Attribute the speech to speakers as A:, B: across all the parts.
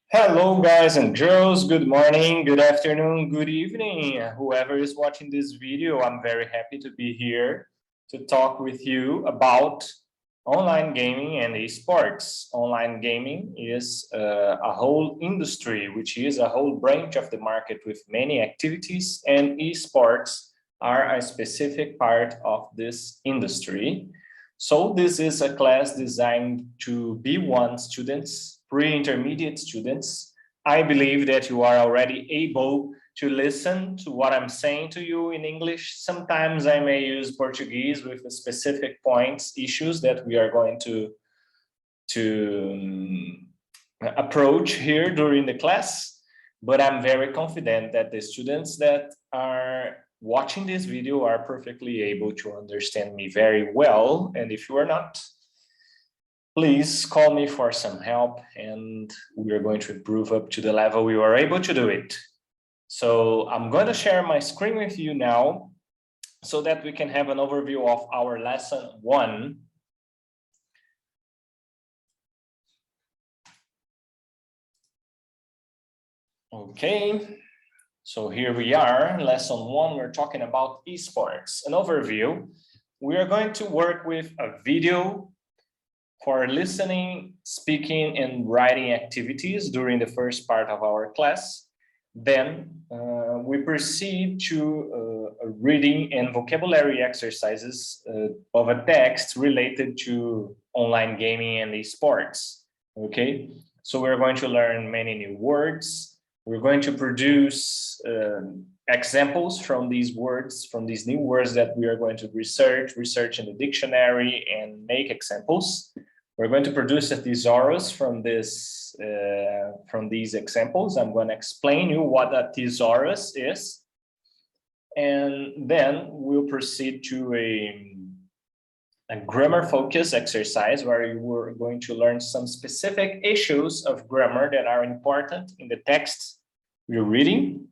A: Hello, guys and girls. Good morning, good afternoon, good evening. Whoever is watching this video, I'm very happy to be here to talk with you about online gaming and esports. Online gaming is a whole industry, which is a whole branch of the market with many activities, and esports are a specific part of this industry. So this is a class designed to B1 students, pre-intermediate students. I believe that you are already able to listen to what I'm saying to you in English. Sometimes I may use Portuguese with specific points, issues that we are going to approach here during the class, but I'm very confident that the students that are watching this video are perfectly able to understand me very well. And if you are not, please call me for some help and we are going to improve up to the level we were able to do it. So I'm going to share my screen with you now so that we can have an overview of our lesson 1. Okay, so here we are, lesson 1, we're talking about esports. An overview, we are going to work with a video for listening, speaking, and writing activities during the first part of our class. Then we proceed to reading and vocabulary exercises of a text related to online gaming and esports. Okay, so we're going to learn many new words. We're going to produce examples from these words, from these new words that we are going to research in the dictionary and make examples. We're going to produce a thesaurus from these examples. I'm going to explain you what a thesaurus is, and then we'll proceed to a grammar focus exercise where you are going to learn some specific issues of grammar that are important in the text we're reading,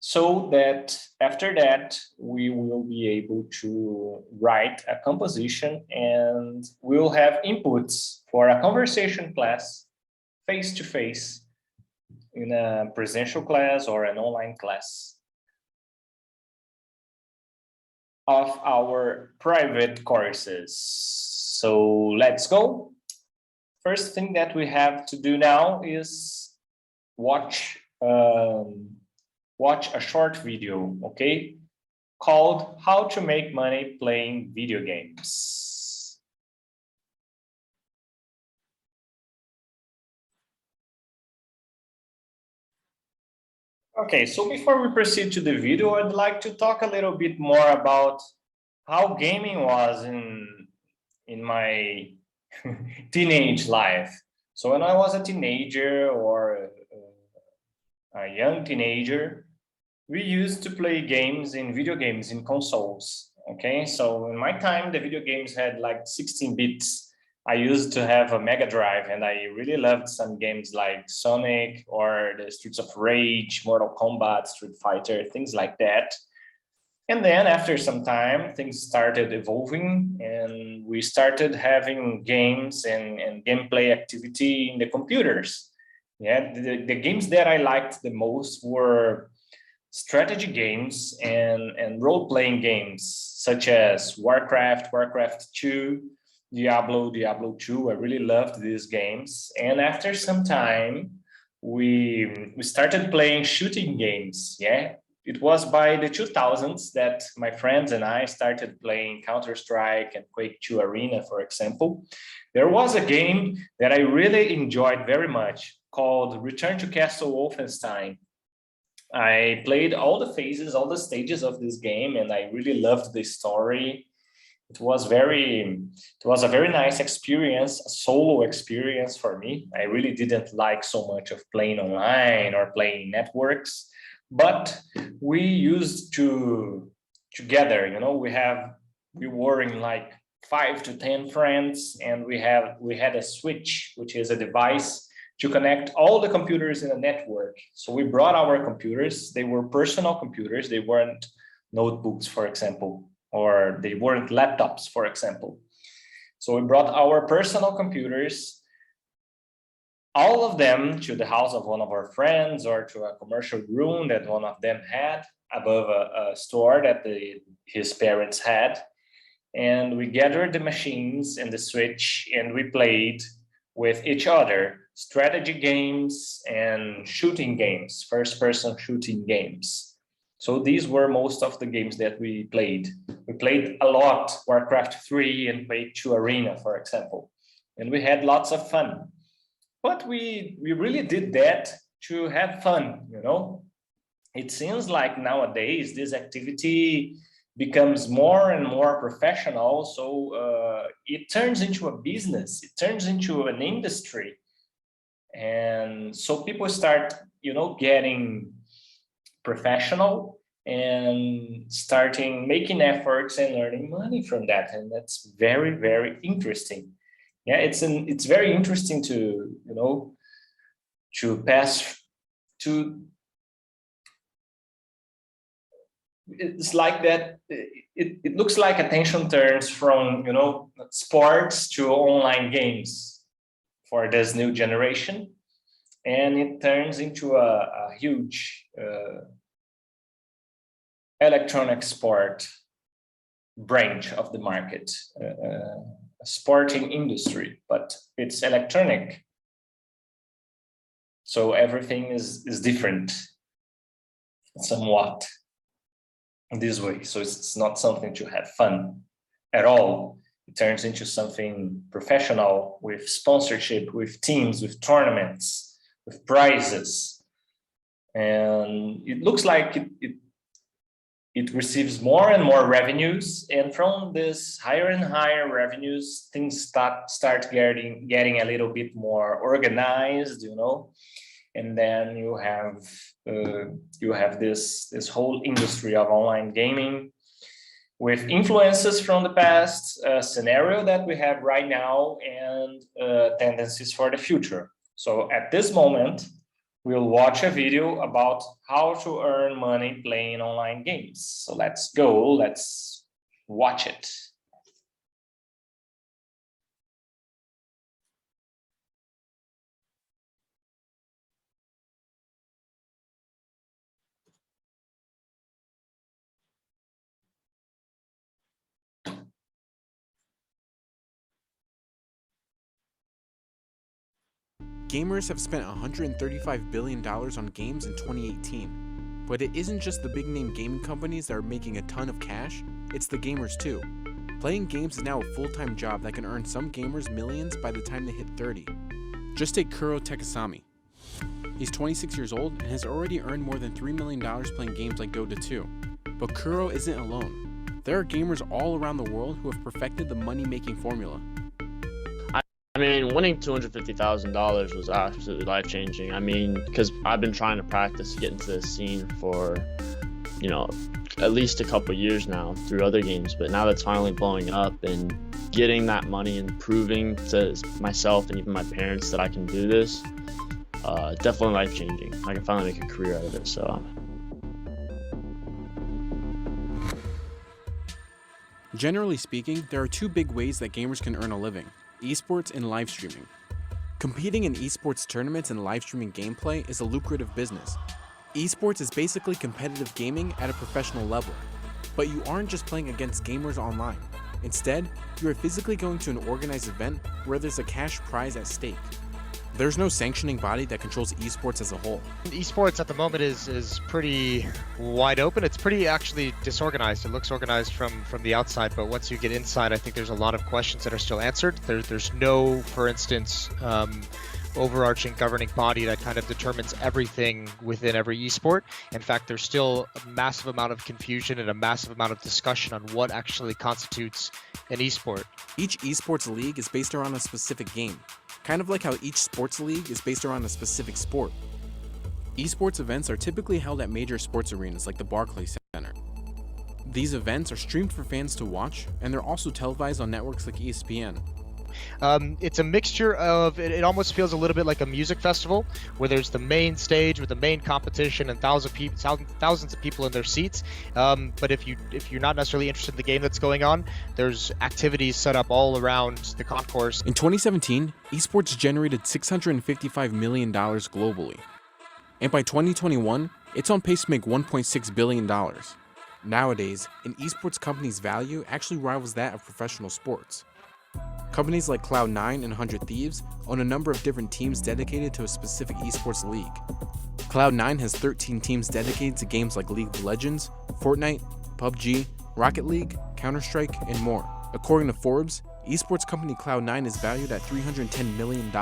A: so that after that we will be able to write a composition and we'll have inputs for a conversation class face-to-face in a presential class or an online class of our private courses. So let's go. First thing that we have to do now is watch a short video, okay, called How to Make Money Playing Video Games. Okay, so before we proceed to the video, I'd like to talk a little bit more about how gaming was in my teenage life. So when I was a teenager or a young teenager, we used to play games in video games in consoles. Okay, so in my time, the video games had like 16 bits. I used to have a Mega Drive and I really loved some games like Sonic or the Streets of Rage, Mortal Kombat, Street Fighter, things like that. And then after some time, things started evolving and we started having games and gameplay activity in the computers. Yeah, the games that I liked the most were strategy games and role-playing games such as Warcraft, Warcraft 2, Diablo, Diablo 2. I really loved these games. And after some time, we started playing shooting games. Yeah, it was by the 2000s that my friends and I started playing Counter-Strike and Quake 2 Arena, for example. There was a game that I really enjoyed very much called Return to Castle Wolfenstein. I played all the phases, all the stages of this game, and I really loved the story. It was a very nice experience, a solo experience for me. I really didn't like so much of playing online or playing networks, but we used to together, you know, we were in like 5 to 10 friends, and we had a switch, which is a device to connect all the computers in a network. So we brought our computers. They were personal computers. They weren't notebooks, for example, or they weren't laptops, for example. So we brought our personal computers all of them to the house of one of our friends or to a commercial room that one of them had above a store that his parents had. And we gathered the machines and the Switch and we played with each other strategy games and shooting games, first-person shooting games. So these were most of the games that we played. We played a lot Warcraft 3 and Quake 2 Arena, for example. And we had lots of fun. But we really did that to have fun, you know? It seems like nowadays this activity becomes more and more professional, so it turns into a business, it turns into an industry. And so people start, you know, getting professional and starting making efforts and earning money from that. And that's very, very interesting. Yeah, it's very interesting to, you know, to pass to, it's like that. It looks like attention turns from, you know, sports to online games for this new generation, and it turns into a huge electronic sport branch of the market, sporting industry, but it's electronic. So everything is different somewhat in this way. So it's not something to have fun at all. It turns into something professional with sponsorship, with teams, with tournaments, with prizes. And it looks like it receives more and more revenues. And from this higher and higher revenues, things start getting a little bit more organized, you know. And then you have this whole industry of online gaming with influences from the past, scenario that we have right now, and tendencies for the future. So at this moment, we'll watch a video about how to earn money playing online games. So let's go, let's watch it.
B: Gamers have spent $135 billion on games in 2018. But it isn't just the big name gaming companies that are making a ton of cash, it's the gamers too. Playing games is now a full-time job that can earn some gamers millions by the time they hit 30. Just take Kuro Takasami. He's 26 years old and has already earned more than $3 million playing games like Dota 2. But Kuro isn't alone. There are gamers all around the world who have perfected the money-making formula.
C: I mean, winning $250,000 was absolutely life-changing. I mean, because I've been trying to practice to get into this scene for, you know, at least a couple years now through other games. But now that's finally blowing up and getting that money and proving to myself and even my parents that I can do this, definitely life-changing. I can finally make a career out of it. So.
B: Generally speaking, there are two big ways that gamers can earn a living: esports and live streaming. Competing in esports tournaments and live streaming gameplay is a lucrative business. Esports is basically competitive gaming at a professional level. But you aren't just playing against gamers online. Instead, you are physically going to an organized event where there's a cash prize at stake. There's no sanctioning body that controls esports as a whole.
D: Esports at the moment is pretty wide open. It's pretty actually disorganized. It looks organized from the outside, but once you get inside, I think there's a lot of questions that are still answered. There's no, for instance, overarching governing body that kind of determines everything within every esport. In fact, there's still a massive amount of confusion and a massive amount of discussion on what actually constitutes an esport.
B: Each esports league is based around a specific game, kind of like how each sports league is based around a specific sport. Esports events are typically held at major sports arenas like the Barclays Center. These events are streamed for fans to watch, and they're also televised on networks like ESPN.
D: It's a mixture of, it almost feels a little bit like a music festival, where there's the main stage with the main competition and thousands of people in their seats. But if you're not necessarily interested in the game that's going on, there's activities set up all around the concourse.
B: In 2017, esports generated $655 million globally. And by 2021, it's on pace to make $1.6 billion. Nowadays, an esports company's value actually rivals that of professional sports. Companies like Cloud9 and 100 Thieves own a number of different teams dedicated to a specific esports league. Cloud9 has 13 teams dedicated to games like League of Legends, Fortnite, PUBG, Rocket League, Counter-Strike, and more. According to Forbes, esports company Cloud9 is valued at $310 million.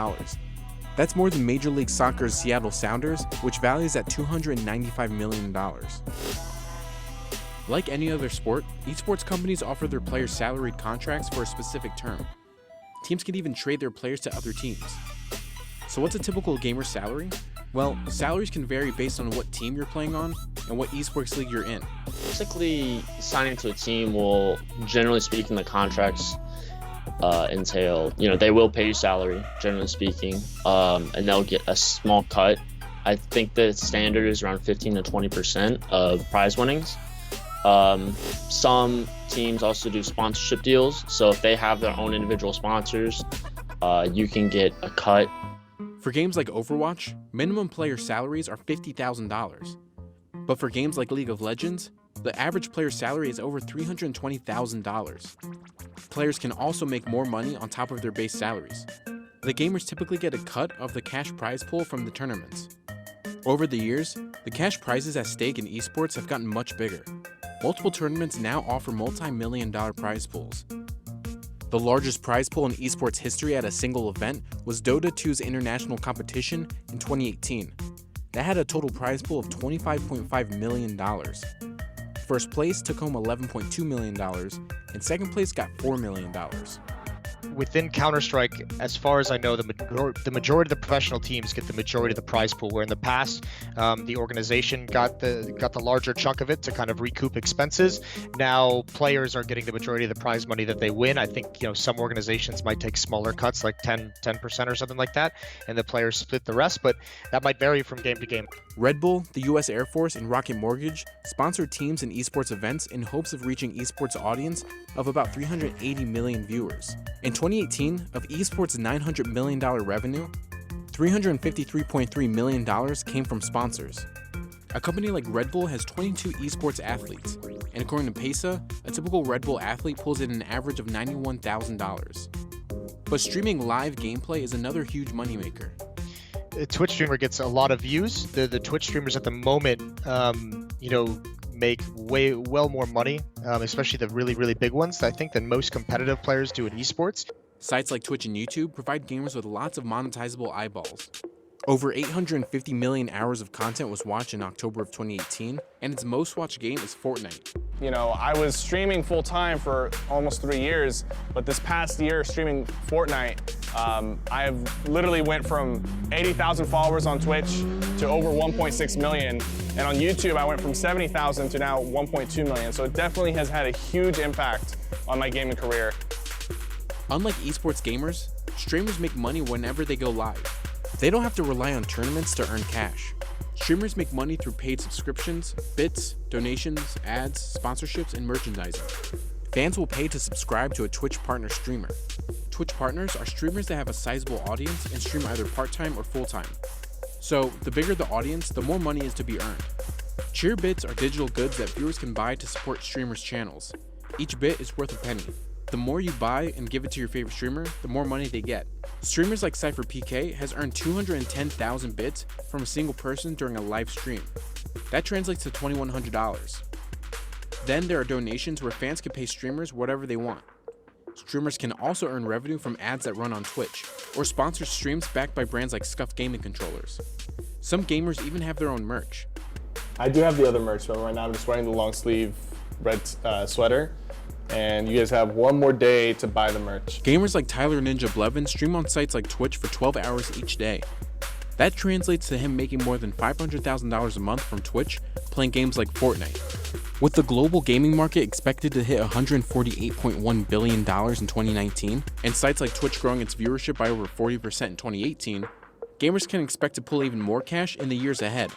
B: That's more than Major League Soccer's Seattle Sounders, which values at $295 million. Like any other sport, esports companies offer their players salaried contracts for a specific term. Teams can even trade their players to other teams. So what's a typical gamer salary? Well, salaries can vary based on what team you're playing on and what esports league you're in.
C: Basically, signing to a team will, generally speaking, the contracts entail, they will pay you salary, generally speaking, and they'll get a small cut. I think the standard is around 15 to 20% of prize winnings. Some teams also do sponsorship deals, so if they have their own individual sponsors, you can get a cut.
B: For games like Overwatch, minimum player salaries are $50,000. But for games like League of Legends, the average player salary is over $320,000. Players can also make more money on top of their base salaries. The gamers typically get a cut of the cash prize pool from the tournaments. Over the years, the cash prizes at stake in esports have gotten much bigger. Multiple tournaments now offer multi-million-dollar prize pools. The largest prize pool in esports history at a single event was Dota 2's international competition in 2018. That had a total prize pool of $25.5 million. First place took home $11.2 million, and second place got $4 million.
D: Within Counter-Strike, as far as I know, the majority of the professional teams get the majority of the prize pool, where in the past, the organization got the larger chunk of it to kind of recoup expenses. Now players are getting the majority of the prize money that they win. I think some organizations might take smaller cuts, like 10% or something like that, and the players split the rest, but that might vary from game to game. Red
B: Bull, the US Air Force, and Rocket Mortgage sponsor teams in esports events in hopes of reaching esports audience of about 380 million viewers. In 2018, of esports' $900 million revenue, $353.3 million came from sponsors. A company like Red Bull has 22 esports athletes, and according to Pesa, a typical Red Bull athlete pulls in an average of $91,000. But streaming live gameplay is another huge moneymaker.
D: A Twitch streamer gets a lot of views. The Twitch streamers at the moment, make well more money, especially the really big ones, I think, than most competitive players do in esports.
B: Sites like Twitch and YouTube provide gamers with lots of monetizable eyeballs. Over 850 million hours of content was watched in October of 2018, and its most watched game is Fortnite.
E: I was streaming full time for almost 3 years, but this past year streaming Fortnite, I have literally went from 80,000 followers on Twitch to over 1.6 million. And on YouTube, I went from 70,000 to now 1.2 million. So it definitely has had a huge impact on my gaming career.
B: Unlike esports gamers, streamers make money whenever they go live. They don't have to rely on tournaments to earn cash. Streamers make money through paid subscriptions, bits, donations, ads, sponsorships, and merchandising. Fans will pay to subscribe to a Twitch partner streamer. Twitch partners are streamers that have a sizable audience and stream either part-time or full-time. So, the bigger the audience, the more money is to be earned. Cheer bits are digital goods that viewers can buy to support streamers' channels. Each bit is worth a penny. The more you buy and give it to your favorite streamer, the more money they get. Streamers like CypherPK has earned 210,000 bits from a single person during a live stream. That translates to $2,100. Then there are donations where fans can pay streamers whatever they want. Streamers can also earn revenue from ads that run on Twitch, or sponsor streams backed by brands like Scuf gaming controllers. Some gamers even have their own merch.
E: I do have the other merch, but right now I'm just wearing the long sleeve red sweater. And you guys have one more day to buy the merch.
B: Gamers like Tyler Ninja Blevin stream on sites like Twitch for 12 hours each day. That translates to him making more than $500,000 a month from Twitch playing games like Fortnite. With the global gaming market expected to hit $148.1 billion in 2019, and sites like Twitch growing its viewership by over 40% in 2018, gamers can expect to pull even more cash in the years ahead.